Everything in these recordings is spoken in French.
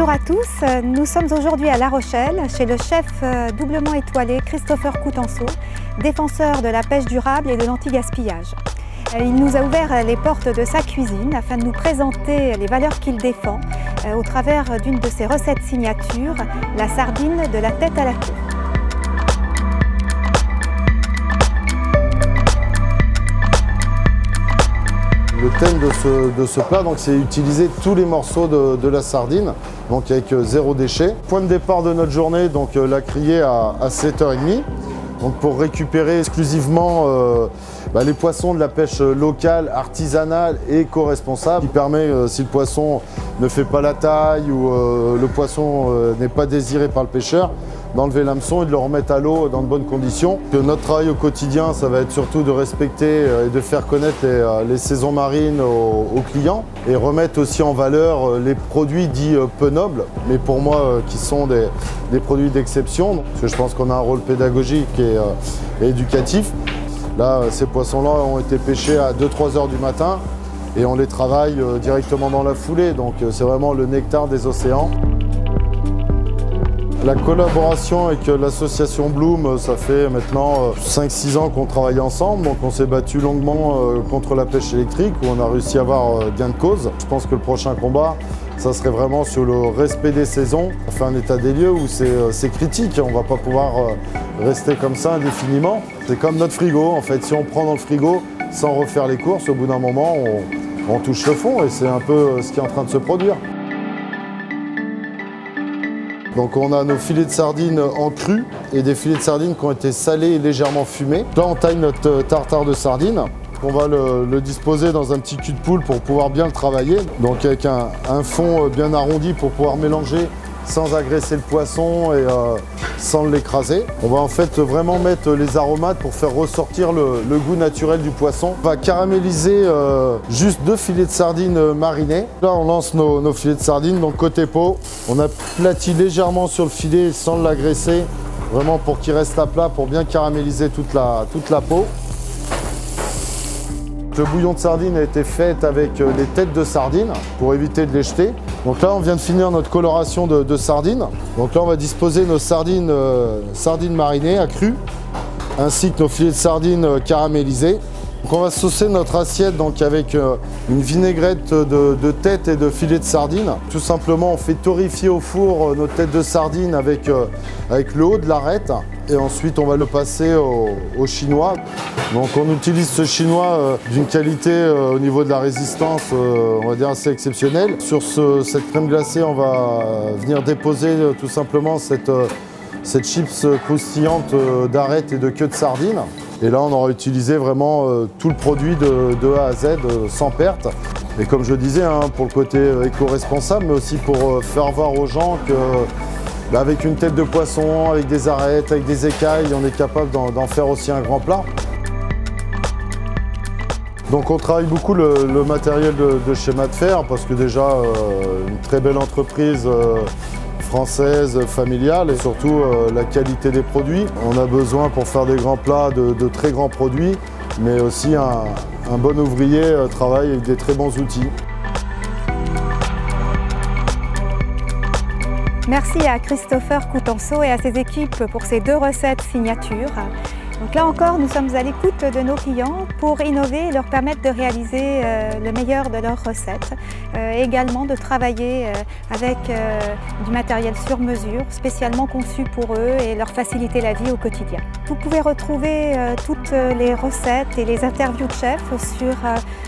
Bonjour à tous, nous sommes aujourd'hui à La Rochelle chez le chef doublement étoilé Christopher Coutenceau, défenseur de la pêche durable et de l'anti-gaspillage. Il nous a ouvert les portes de sa cuisine afin de nous présenter les valeurs qu'il défend au travers d'une de ses recettes signatures, la sardine de la tête à la queue. Le thème de ce plat, c'est utiliser tous les morceaux de la sardine, donc avec zéro déchet. Point de départ de notre journée, donc la criée à 7h30, donc pour récupérer exclusivement les poissons de la pêche locale, artisanale et éco-responsable, qui permet, si le poisson ne fait pas la taille ou le poisson n'est pas désiré par le pêcheur, d'enlever l'hameçon et de le remettre à l'eau dans de bonnes conditions. Notre travail au quotidien, ça va être surtout de respecter et de faire connaître les saisons marines aux clients et remettre aussi en valeur les produits dits peu nobles, mais pour moi qui sont des produits d'exception, parce que je pense qu'on a un rôle pédagogique et éducatif. Là, ces poissons-là ont été pêchés à 2-3 heures du matin et on les travaille directement dans la foulée, donc c'est vraiment le nectar des océans. La collaboration avec l'association Bloom, ça fait maintenant 5-6 ans qu'on travaille ensemble, donc on s'est battu longuement contre la pêche électrique où on a réussi à avoir gain de cause. Je pense que le prochain combat, ça serait vraiment sur le respect des saisons. On fait un état des lieux où c'est critique, on ne va pas pouvoir rester comme ça indéfiniment. C'est comme notre frigo, en fait, si on prend dans le frigo sans refaire les courses, au bout d'un moment, on touche le fond et c'est un peu ce qui est en train de se produire. Donc on a nos filets de sardines en cru et des filets de sardines qui ont été salés et légèrement fumés. Là on taille notre tartare de sardines. On va le disposer dans un petit cul de poule pour pouvoir bien le travailler. Donc avec un fond bien arrondi pour pouvoir mélanger sans agresser le poisson et sans l'écraser. On va en fait vraiment mettre les aromates pour faire ressortir le goût naturel du poisson. On va caraméliser juste 2 filets de sardines marinés. Là on lance nos filets de sardines, donc côté peau. On aplatit légèrement sur le filet sans l'agresser, vraiment pour qu'il reste à plat, pour bien caraméliser toute la peau. Le bouillon de sardine a été fait avec les têtes de sardines pour éviter de les jeter. Donc là, on vient de finir notre coloration de sardines. Donc là, on va disposer nos sardines marinées à cru, ainsi que nos filets de sardines caramélisés. Donc on va saucer notre assiette avec une vinaigrette de têtes et de filets de sardines. Tout simplement, on fait torréfier au four nos têtes de sardines avec le haut de l'arête. Et ensuite, on va le passer au chinois. Donc on utilise ce chinois d'une qualité au niveau de la résistance, on va dire assez exceptionnelle. Sur cette crème glacée, on va venir déposer tout simplement cette chips croustillante d'arête et de queue de sardine. Et là, on aura utilisé vraiment tout le produit de A à Z sans perte. Et comme je disais, pour le côté éco-responsable, mais aussi pour faire voir aux gens que avec une tête de poisson, avec des arêtes, avec des écailles, on est capable d'en faire aussi un grand plat. Donc on travaille beaucoup le matériel de chez Matfer parce que déjà une très belle entreprise française, familiale et surtout la qualité des produits. On a besoin pour faire des grands plats de très grands produits, mais aussi un bon ouvrier travaille avec des très bons outils. Merci à Christopher Coutenceau et à ses équipes pour ces 2 recettes signatures. Donc là encore, nous sommes à l'écoute de nos clients pour innover et leur permettre de réaliser le meilleur de leurs recettes. Également de travailler avec du matériel sur mesure, spécialement conçu pour eux et leur faciliter la vie au quotidien. Vous pouvez retrouver toutes les recettes et les interviews de chefs sur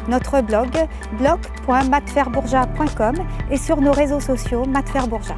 notre blog blog.matferbourja.com et sur nos réseaux sociaux Matfer Bourja.